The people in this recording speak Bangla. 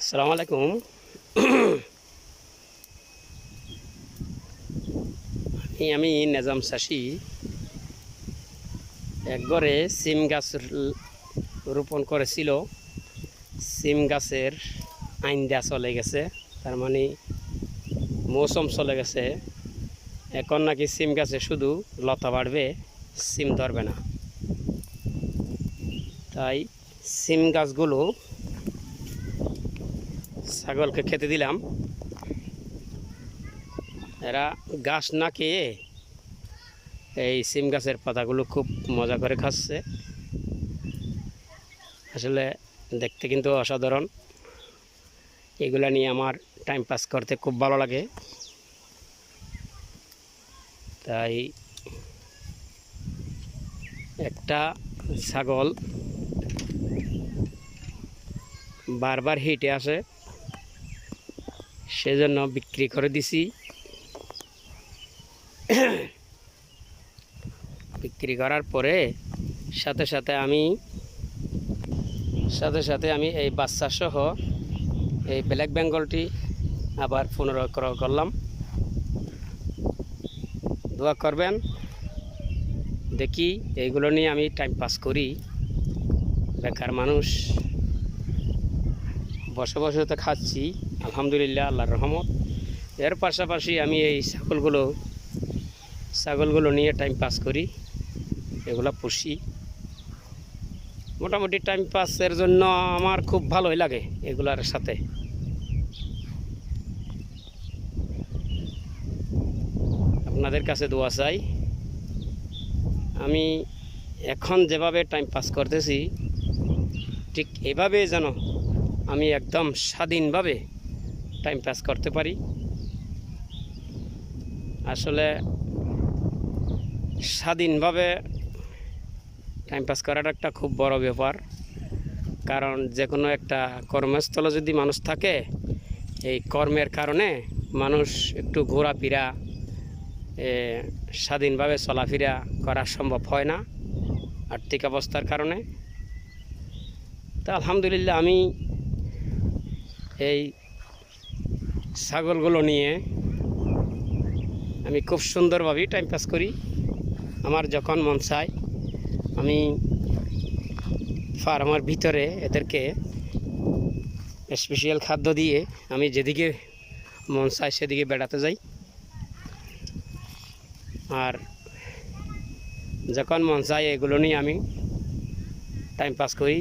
আসসালামু আলাইকুম। আমি নেজাম চাষি। এক ঘরে সিম গাছ রোপণ করেছিল। সিম গাছের আইন্দা চলে গেছে, তার মানে মৌসুম চলে গেছে। এখন নাকি সিম গাছে শুধু লতা বাড়বে, সিম ধরবে না। তাই সিম গাছগুলো ছাগলকে খেতে দিলাম। এরা ঘাস না খেয়ে এই সিম গাছের পাতাগুলো খুব মজা করে খাচ্ছে। আসলে দেখতে কিন্তু অসাধারণ। এগুলা নিয়ে আমার টাইম পাস করতে খুব ভালো লাগে। তাই একটা ছাগল বারবার হেঁটে আসে, সেজন্য বিক্রি করে দিছি। বিক্রি করার পরে সাথে সাথে আমি এই বাচ্চা সহ এই ব্ল্যাক বেঙ্গলটি আবার পুনরুক্রয় করলাম। দোয়া করবেন, দেখি এইগুলো নিয়ে আমি টাইম পাস করি। বেকার মানুষ, বসে বসে তো খাচ্ছি, আলহামদুলিল্লাহ, আল্লাহর রহমত। এর পাশাপাশি আমি এই ছাগলগুলো নিয়ে টাইম পাস করি, এগুলো পুষি। মোটামুটি টাইম পাসের জন্য আমার খুব ভালোই লাগে এগুলার সাথে। আপনাদের কাছে দোয়া চাই, আমি এখন যেভাবে টাইম পাস করতেছি ঠিক এভাবে যেন আমি একদম স্বাধীনভাবে টাইম পাস করতে পারি। আসলে স্বাধীনভাবে টাইম পাস করাটা একটা খুব বড় ব্যাপার। কারণ যে কোনো একটা কর্মস্থলে যদি মানুষ থাকে, এই কর্মের কারণে মানুষ একটু ঘোরাফেরা, স্বাধীনভাবে চলাফেরা করা সম্ভব হয় না আর্থিক অবস্থার কারণে। তা আলহামদুলিল্লাহ আমি এই ছাগলগুলো নিয়ে আমি খুব সুন্দরভাবেই টাইম পাস করি। আমার যখন মন চায় আমি ফার্মের ভিতরে এদেরকে স্পেশাল খাদ্য দিয়ে আমি যেদিকে মন চায় সেদিকে বেড়াতে যাই। আর যখন মন চায় এগুলো নিয়ে আমি টাইম পাস করি।